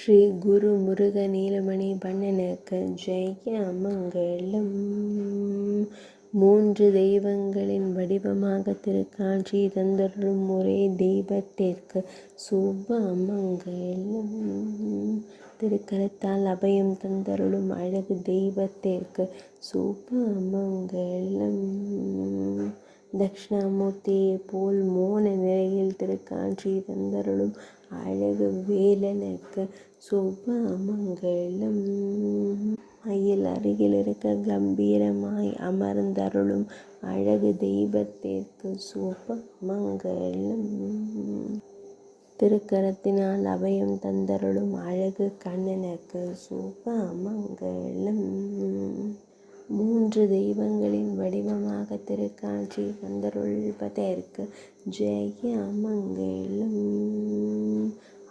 ஸ்ரீ குரு முருக நீலமணி பண்ணனுக்கு ஜெய மங்களம். மூன்று தெய்வங்களின் வடிவமாக திருக்காட்சி தந்தருளும் ஒரே தெய்வத்திற்கு சுப மங்களம். திருக்கரத்தால் அபயம் தந்தருளும் அழகு தெய்வத்திற்கு சுப மங்களம். தட்சிணாமூர்த்தியை போல் மோன நிலையில் திருக்காட்சி தந்தருளும் அழகு வேலனுக்கு சுப மங்களம். மயில் அருகில் இருக்க கம்பீரமாய் அமர்ந்தருளும் அழகு தெய்வத்திற்கு சுப மங்களம். திருக்கரத்தினால் அபயம் தந்தருளும் அழகு கண்ணனுக்கு சுப மங்களம். மூன்று தெய்வங்களின் வடிவமாக திருக்காட்சி தந்தருள்வதற்கு ஜெய மங்களம்.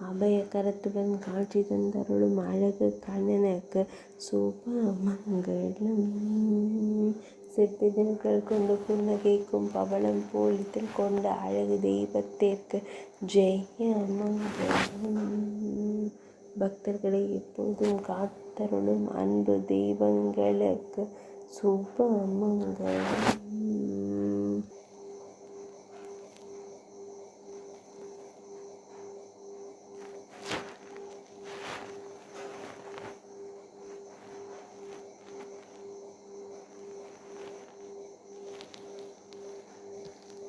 அபயகரத்துடன் காட்சி தந்தருளும் அழகு கண்ணனுக்கு சுப மங்களம். சிற்பிதழ்கள் கொண்டு புன்னகைக்கும் பவளம் போல் இதில் கொண்ட அழகு தெய்வத்திற்கு ஜெய மங்களம். பக்தர்களை எப்போதும் காத்தருளும் அன்பு தெய்வங்களுக்கு சுப மங்களம்.